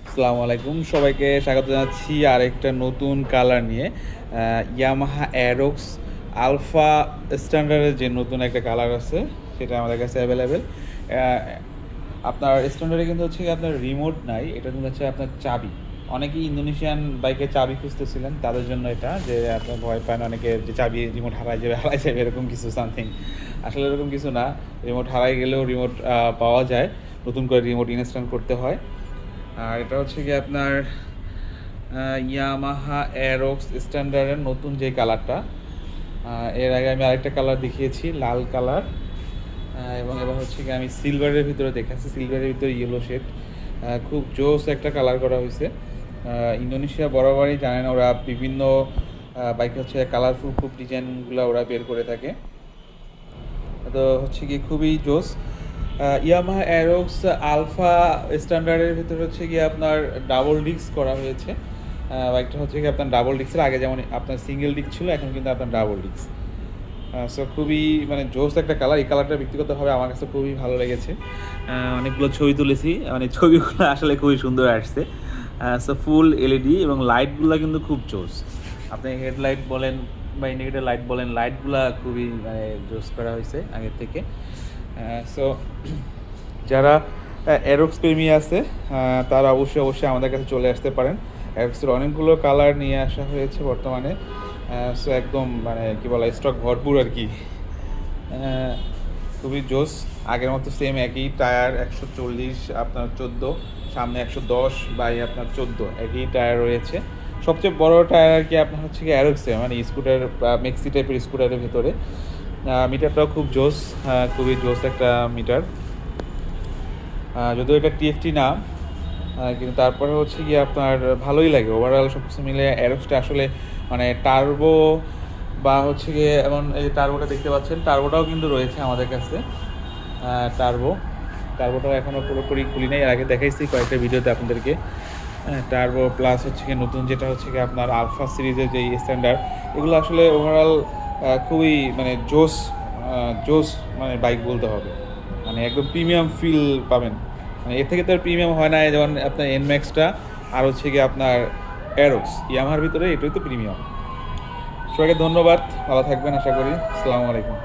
আসসালামু আলাইকুম, সবাইকে স্বাগত জানাচ্ছি আরেকটা নতুন কালার নিয়ে। ইয়ামাহা অ্যারোক্স আলফা স্ট্যান্ডার্ডের যে নতুন একটা কালার আছে সেটা আমাদের কাছে অ্যাভেলেবেল। আপনার স্ট্যান্ডার্ডে কিন্তু হচ্ছে কি আপনার রিমোট নাই, এটা কিন্তু হচ্ছে আপনার চাবি। অনেকেই ইন্দোনেশিয়ান বাইকে চাবি খুঁজতেছিলেন, তাদের জন্য এটা যে আপনার ভয় পান অনেকে যে চাবি রিমোট হারাই যাবে এরকম কিছু সামথিং। আসলে এরকম কিছু না, রিমোট হারাই গেলেও রিমোট পাওয়া যায়, নতুন করে রিমোট ইনস্টল করতে হয়। আর এটা হচ্ছে কি আপনার ইয়ামাহা অ্যারোক্স স্ট্যান্ডার্ডের নতুন যে কালারটা। এর আগে আমি আরেকটা কালার দেখিয়েছি, লাল কালার, এবং এবার হচ্ছে কি আমি সিলভারের ভিতরে দেখাচ্ছি, সিলভারের ভিতরে ইয়েলো শেড। খুব জোস একটা কালার করা হয়েছে। ইন্দোনেশিয়া বরাবরই জানেন ওরা বিভিন্ন বাইকে হচ্ছে কালারফুল খুব ডিজাইনগুলো ওরা বের করে থাকে, তো হচ্ছে কি খুবই জোস। ইয়ামাহা অ্যারোক্স আলফা স্ট্যান্ডার্ডের ভিতরে হচ্ছে গিয়ে আপনার ডাবল ডিস্ক করা হয়েছে। বাইকটা হচ্ছে কি আপনার ডাবল ডিস্কের, আগে যেমন আপনার সিঙ্গেল ডিস্ক ছিল, এখন কিন্তু আপনার ডাবল ডিস্ক। সো খুবই মানে জোস একটা কালার। এই কালারটা ব্যক্তিগতভাবে আমার কাছে খুবই ভালো লেগেছে। অনেকগুলো ছবি তুলেছি, মানে ছবিগুলো আসলে খুবই সুন্দর আসছে। সো ফুল এলইডি এবং লাইটগুলো কিন্তু খুব জোস। আপনি হেডলাইট বলেন বা ইন্ডিকেটর লাইট বলেন, লাইটগুলা খুবই মানে জোস করা হয়েছে আগের থেকে। সো যারা অ্যারোক্স প্রেমী আছে তারা অবশ্যই আমাদের কাছে চলে আসতে পারেন। অ্যারোক্সের অনেকগুলো কালার নিয়ে আসা হয়েছে বর্তমানে। সো একদম মানে কী বলা, স্টক ভরপুর আর কি। খুবই জোস, আগের মতো সেম একই টায়ার, 140 আপনার 14, সামনে 110 বাই আপনার 14, একই টায়ার রয়েছে। সবচেয়ে বড় টায়ার আর কি আপনার হচ্ছে কি অ্যারোক্সে, মানে স্কুটার মেক্সি টাইপের স্কুটারের ভিতরে। মিটারটাও খুব জোস, খুবই জোস একটা মিটার। যদিও এটা টিএফটি না, কিন্তু তারপরে হচ্ছে গিয়ে আপনার ভালোই লাগে ওভারঅল সব কিছু মিলে। অ্যারোক্সটা আসলে মানে টার্বো বা হচ্ছে গিয়ে এমন, এই টার্বোটা দেখতে পাচ্ছেন, টার্বোটাও কিন্তু রয়েছে আমাদের কাছে। টার্বোটাও এখনও পুরোপুরি খুলি নাই, এর আগে দেখাইছি কয়েকটা ভিডিওতে আপনাদেরকে। টার্বো প্লাস হচ্ছে গিয়ে নতুন যেটা হচ্ছে গিয়ে আপনার আলফা সিরিজের যে স্ট্যান্ডার্ড, এগুলো আসলে ওভারঅল খুবই মানে জোস, জোস মানে বাইক বলতে হবে, মানে একদম প্রিমিয়াম ফিল পাবেন। মানে এর থেকে তো আর প্রিমিয়াম হয় না, যেমন আপনার এনম্যাক্সটা আর হচ্ছে গিয়ে আপনার অ্যারোক্স, ইয়ামাহার ভিতরে এটাই তো প্রিমিয়াম। সবাইকে ধন্যবাদ, ভালো থাকবেন আশা করি। আসসালামু আলাইকুম।